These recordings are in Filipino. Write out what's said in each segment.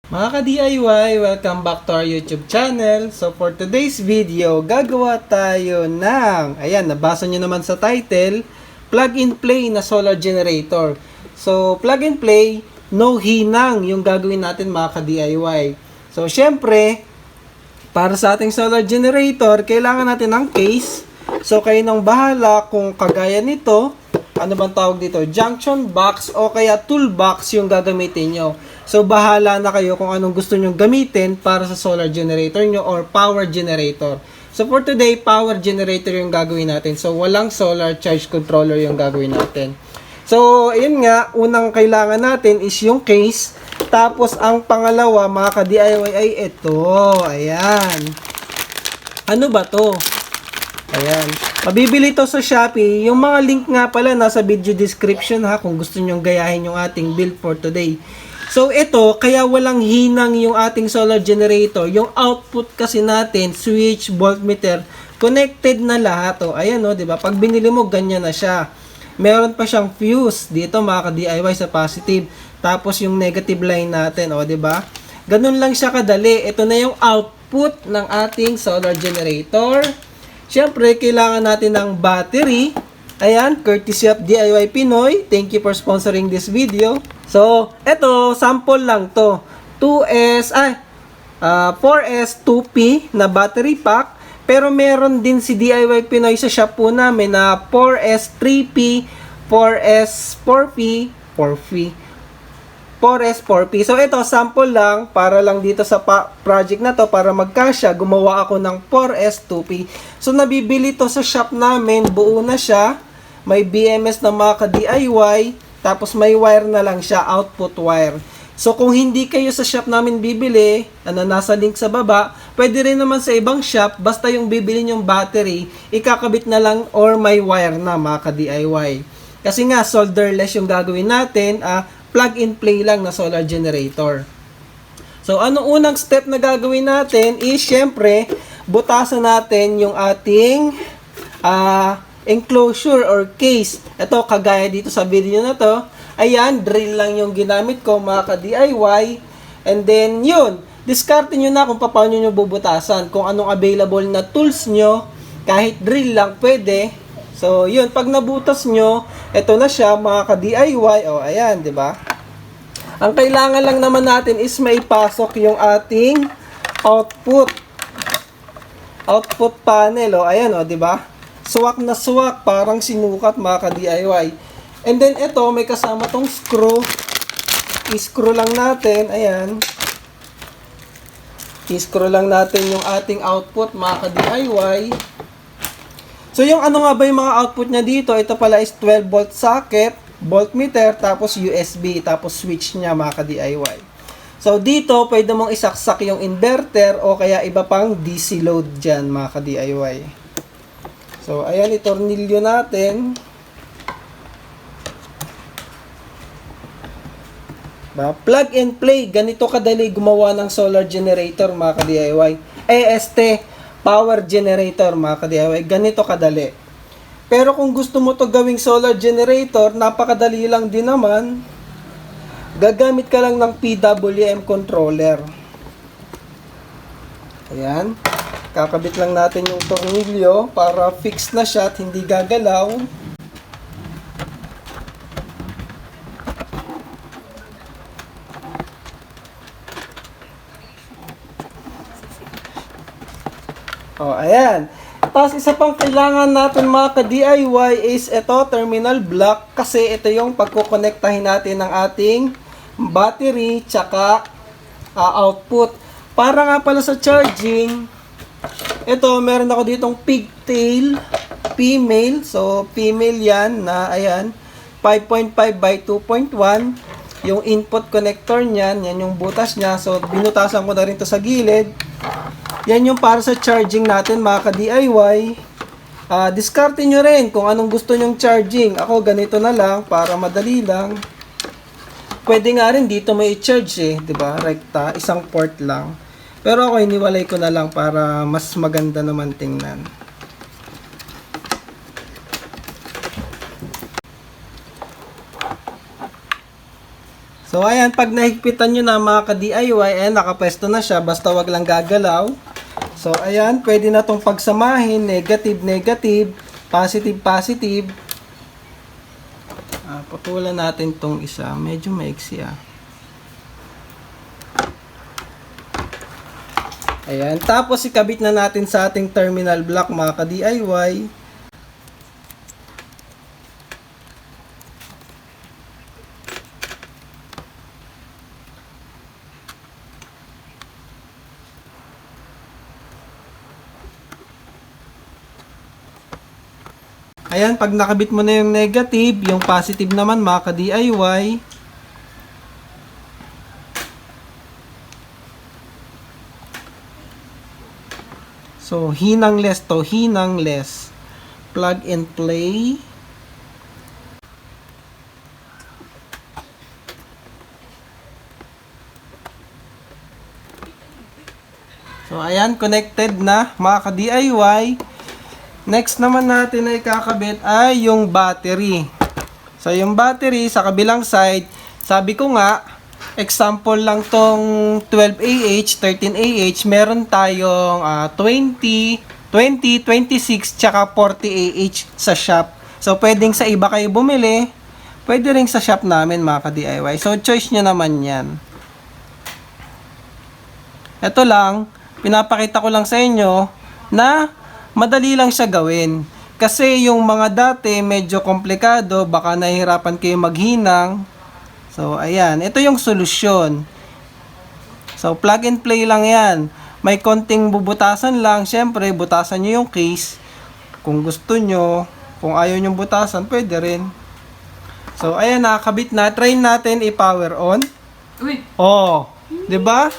Mga ka-DIY, welcome back to our YouTube channel. So for today's video, gagawa tayo ng, ayan, nabasa nyo naman sa title, plug and play na solar generator. So plug and play, no hinang yung gagawin natin mga ka-DIY. So syempre, para sa ating solar generator, kailangan natin ng case. So kayo nang bahala kung kagaya nito, ano bang tawag dito, junction box o kaya toolbox yung gagamitin nyo. So, bahala na kayo kung anong gusto nyo gamitin para sa solar generator nyo or power generator. So, for today, power generator yung gagawin natin. So, walang solar charge controller yung gagawin natin. So, yun nga, unang kailangan natin is yung case. Tapos, ang pangalawa, mga ka-DIY ay ito. Ayan. Ano ba to? Ayan. Mabibili to sa Shopee. Yung mga link nga pala nasa video description ha kung gusto nyong gayahin yung ating build for today. So ito, kaya walang hinang yung ating solar generator. Yung output kasi natin, switch, voltmeter, connected na lahat. O, ayan o, diba? Pag binili mo, ganyan na siya. Meron pa siyang fuse dito mga ka-DIY sa positive. Tapos yung negative line natin, o, diba? Ganun lang siya kadali. Ito na yung output ng ating solar generator. Siyempre, kailangan natin ng battery. Ayan, courtesy of DIY Pinoy. Thank you for sponsoring this video. So, eto, sample lang to. 4S 2P na battery pack. Pero meron din si DIY Pinoy sa shop po namin na 4S 3P, 4S 4P, 4S 4P. So, ito, sample lang para lang dito sa project na to para magkasya. Gumawa ako ng 4S 2P. So, nabibili to sa shop namin. Buo na siya. May BMS na mga ka-DIY. Tapos, may wire na lang siya. Output wire. So, kung hindi kayo sa shop namin bibili, nasa link sa baba, pwede rin naman sa ibang shop. Basta yung bibili nyong battery, ikakabit na lang or may wire na mga ka-DIY. Kasi nga, solderless yung gagawin natin. Plug and play lang na solar generator. So, anong unang step na gagawin natin is, syempre, butasan natin yung ating enclosure or case. Ito, kagaya dito sa video na to. Ayan, drill lang yung ginamit ko, mga ka-DIY. And then, yun, diskarte nyo na kung paano nyo bubutasan. Kung anong available na tools nyo, kahit drill lang, pwede. So, yun, pag nabutas nyo, ito na siya, mga ka-DIY. O, ayan, di ba? Ang kailangan lang naman natin is maipasok yung ating output panel. O, ayan, o, di ba? Swak na swak, parang sinukat, mga ka-DIY. And then, ito, may kasama tong screw. I-screw lang natin, ayan. I-screw lang natin yung ating output, mga ka-DIY. So, yung ano nga ba yung mga output niya dito, ito pala is 12 volt socket, voltmeter, tapos USB, tapos switch niya mga ka-DIY. So, dito, pwede mong isaksak yung inverter o kaya iba pang DC load dyan mga ka-DIY. So, ayan, itornilyo natin. Plug and play, ganito kadali gumawa ng solar generator mga ka-DIY. AST, power generator mga ka-DIY, ganito kadali. Pero kung gusto mo to gawing solar generator, napakadali lang din naman. Gagamit ka lang ng PWM controller. Ayan. Kakabit lang natin yung tornilyo para fix na siya at hindi gagalaw. Oh, ayan. Tapos isa pang kailangan natin mga ka-DIY is ito, terminal block. Kasi ito yung pagkukonektahin natin ng ating battery tsaka output. Para nga pala sa charging, ito, meron ako ditong pigtail, female. So, female yan na, ayan, 5.5 by 2.1. Yung input connector niyan, yan yung butas niya. So, binutasan ko na rin to sa gilid. Yan yung para sa charging natin mga ka-DIY. Diskarte nyo rin kung anong gusto nyong charging. Ako ganito na lang para madali lang. Pwede nga rin dito may i-charge eh, 'di ba? Rekta, isang port lang. Pero ako iniwalay ko na lang para mas maganda naman tingnan. So, ayan, pag nahigpitan nyo na mga ka-DIY, ayan, nakapwesto na siya, basta wag lang gagalaw. So, ayan, pwede na itong pagsamahin, negative, negative, positive, positive. Putulan natin tong isa, medyo maiksi Ayan, tapos ikabit na natin sa ating terminal block mga ka-DIY. Ayan, pag nakabit mo na yung negative, yung positive naman mga ka-DIY. So, hinang-less to, hinang-less. Plug and play. So, ayan, connected na mga ka-DIY. Next naman natin na ikakabit ay yung battery. So, yung battery sa kabilang side, sabi ko nga, example lang tong 12AH, 13AH, meron tayong 20, 26, tsaka 40AH sa shop. So, pwedeng sa iba kayo bumili, pwede rin sa shop namin mga ka-DIY. So, choice nyo naman yan. Ito lang, pinapakita ko lang sa inyo na madali lang siya gawin. Kasi yung mga dati medyo komplikado, baka nahihirapan kayo maghinang. So, ayan. Ito yung solusyon. So, plug and play lang yan. May konting bubutasan lang. Siyempre, butasan nyo yung case. Kung gusto nyo, kung ayaw nyo butasan, pwede rin. So, ayan, nakakabit na. Try natin i-power on. Uy! Oh, 'di ba?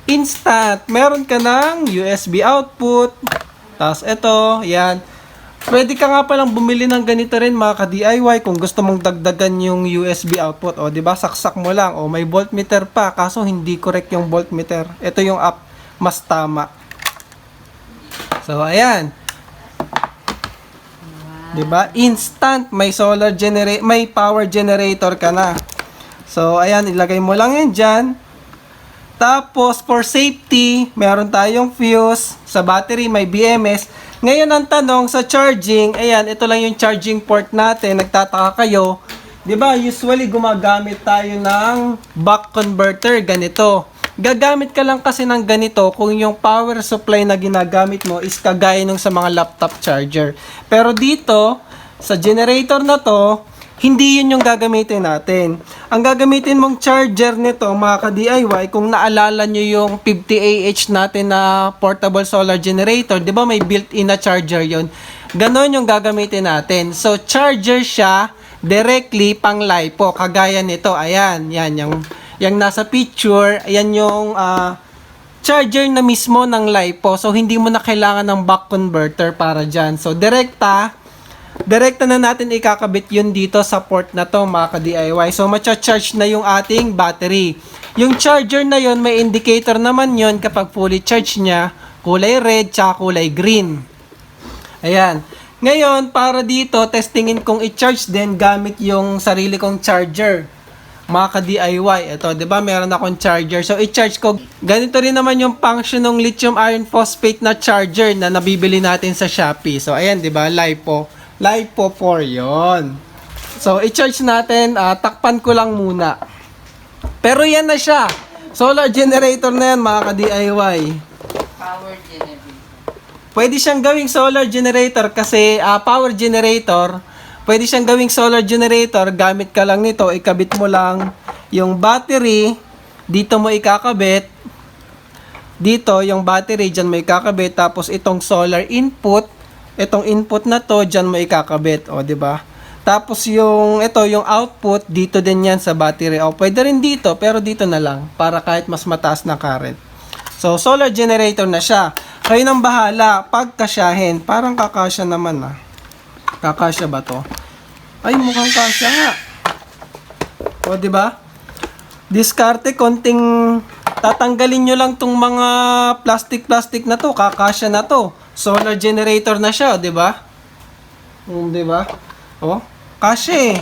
Instant. Meron ka ng USB output. Tapos ito, yan. Pwede ka nga palang bumili ng ganito rin mga ka-DIY kung gusto mong dagdagan yung USB output. O, 'di ba? Saksak mo lang. O, may voltmeter pa kaso hindi correct yung voltmeter. Ito yung app mas tama. So, ayan. 'Di ba? Instant may power generator ka na. So, ayan, ilagay mo lang 'yan diyan. Tapos, for safety, meron tayong fuse. Sa battery, may BMS. Ngayon, ang tanong, sa charging, ayan, ito lang yung charging port natin. Nagtataka kayo. Diba, usually, gumagamit tayo ng buck converter, ganito. Gagamit ka lang kasi ng ganito kung yung power supply na ginagamit mo is kagaya nung sa mga laptop charger. Pero dito, sa generator na to, hindi yun yung gagamitin natin. Ang gagamitin mong charger nito, mga ka-DIY, kung naalala nyo yung 50AH natin na portable solar generator, di ba may built-in na charger yun? Ganon yung gagamitin natin. So, charger siya directly pang LiPo. Kagaya nito, ayan, yan, yung nasa picture, ayan yung charger na mismo ng LiPo. So, hindi mo na kailangan ng buck converter para dyan. So, direkta na natin ikakabit yun dito sa port na to mga ka-DIY. So, matcha-charge na yung ating battery. Yung charger na yun, may indicator naman yun kapag fully charged niya, kulay red, tsaka kulay green. Ayan. Ngayon, para dito, testingin kong i-charge din gamit yung sarili kong charger. Mga ka-DIY. Ito, 'di ba? Meron akong charger. So, i-charge ko. Ganito rin naman yung function ng lithium iron phosphate na charger na nabibili natin sa Shopee. So, ayan, 'di ba? LiPo 4 yon. So, i-charge natin. Takpan ko lang muna. Pero yan na siya. Solar generator na yan, mga ka-DIY. Power generator. Pwede siyang gawing solar generator kasi power generator. Pwede siyang gawing solar generator. Gamit ka lang nito. Ikabit mo lang yung battery. Dito mo ikakabit. Dito, yung battery, dyan mo ikakabit. Tapos, itong solar input. Itong input na to, dyan mo ikakabit. O, diba? Tapos, yung output, dito din yan sa battery. O, pwede rin dito, pero dito na lang. Para kahit mas mataas na current. So, solar generator na siya. Kayo nang bahala. Pagkasyahin. Parang kakasya naman, Kakasya ba to? Ay, mukhang kasya nga. O, diba? Diskarte, konting tatanggalin nyo lang tong mga plastic na to. Kakasya na to. Solar generator na siya, 'di ba? 'Di ba? Oh, kasi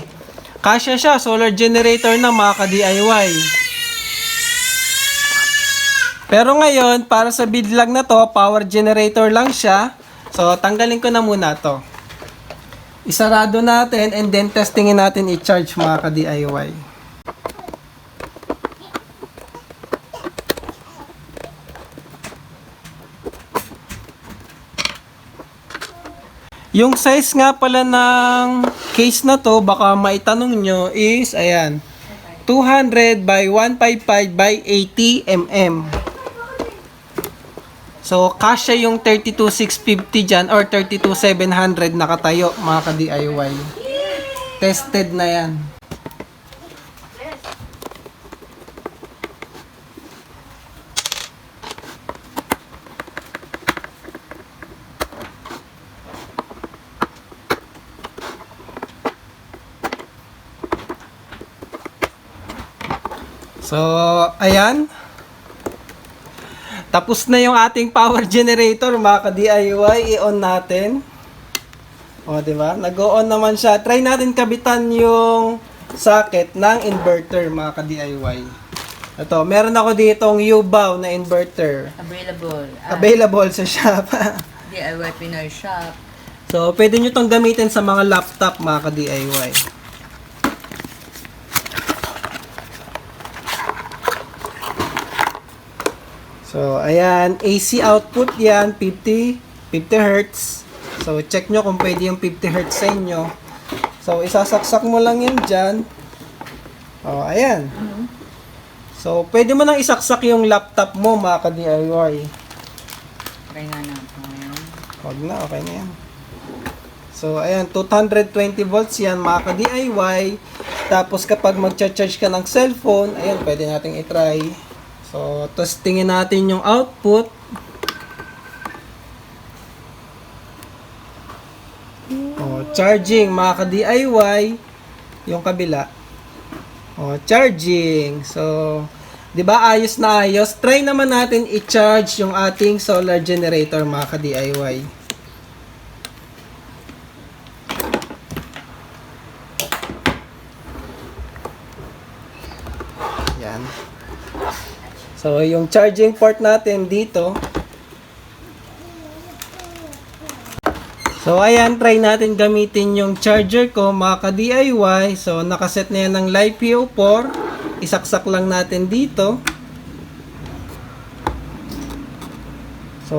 Kasya siya, solar generator na mga ka-DIY. Pero ngayon, para sa bidlag na to, power generator lang siya. So, tanggalin ko na muna to. Isarado natin and then testingin natin i-charge mga ka-DIY. Yung size nga pala ng case na to, baka maitanong nyo is, ayan, 200 by 155 by 80 mm. So, kasya yung 32,650 dyan or 32,700 nakatayo mga ka-DIY. Tested na yan. So, ayan. Tapos na yung ating power generator, mga ka-DIY. I-on natin. O, diba? Nag-on naman siya. Try natin kabitan yung socket ng inverter, mga ka-DIY. Ito, meron ako ditong U-bow na inverter. Available. Available sa shop. DIY Pinoy Shop. So, pwede nyo tong gamitin sa mga laptop, mga ka-DIY. So, ayan, AC output yan, 50 Hz. So, check nyo kung pwede yung 50 Hz sa inyo. So, isasaksak mo lang yan dyan. O, ayan. So, pwede mo nang isaksak yung laptop mo, mga ka-DIY. Try nga natin ngayon. Huwag na, okay na yan. So, ayan, 220 volts yan, mga ka-DIY. Tapos, kapag mag-charge ka ng cellphone, ayan, pwede nating itry. So, testingin natin yung output. Oh, charging, mga ka-DIY. Yung kabila. Oh, charging. So, 'di ba ayos na ayos? Try naman natin i-charge yung ating solar generator, mga ka-DIY. Yan. So, yung charging port natin dito. So, ayan, try natin gamitin yung charger ko, mga ka-DIY. So, nakaset na yan ng LiPo4. Isaksak lang natin dito. So,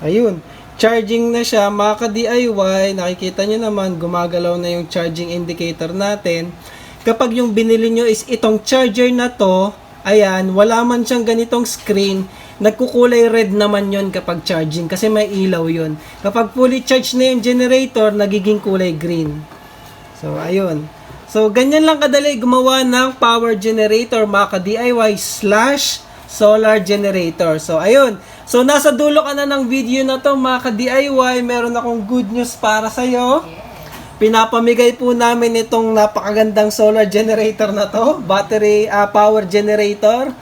ayun. Charging na siya, mga ka-DIY. Nakikita nyo naman, gumagalaw na yung charging indicator natin. Kapag yung binili nyo is itong charger na to, ayan, wala man siyang ganitong screen, nagkukulay red naman yon kapag charging kasi may ilaw yon. Kapag fully charged na yung generator, nagiging kulay green. So, ayun. So, ganyan lang kadali gumawa ng power generator, mga ka-DIY / solar generator. So, ayun. So, nasa dulo ka na ng video na to, mga ka-DIY. Meron akong good news para sa'yo. Pinapamigay po namin itong napakagandang solar generator na to, battery power generator.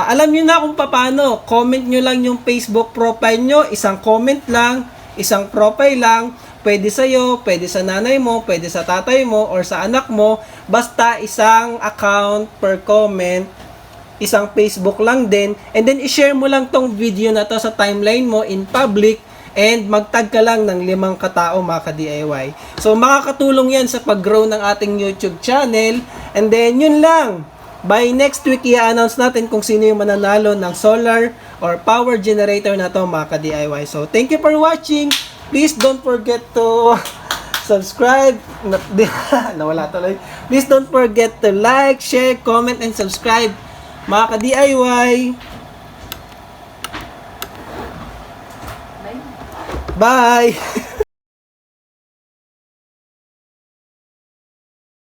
Alam nyo na kung paano. Comment nyo lang yung Facebook profile nyo, isang comment lang, isang profile lang, pwede sa'yo, pwede sa nanay mo, pwede sa tatay mo, or sa anak mo, basta isang account per comment, isang Facebook lang din, and then i-share mo lang tong video na to sa timeline mo in public, and magtag ka lang ng 5 katao, mga ka-DIY. So, makakatulong yan sa pag-grow ng ating YouTube channel. And then, yun lang. By next week, i-announce natin kung sino yung mananalo ng solar or power generator na to, mga ka-DIY. So, thank you for watching. Please don't forget to subscribe. Nawala tuloy. Please don't forget to like, share, comment, and subscribe, mga ka-DIY. Bye!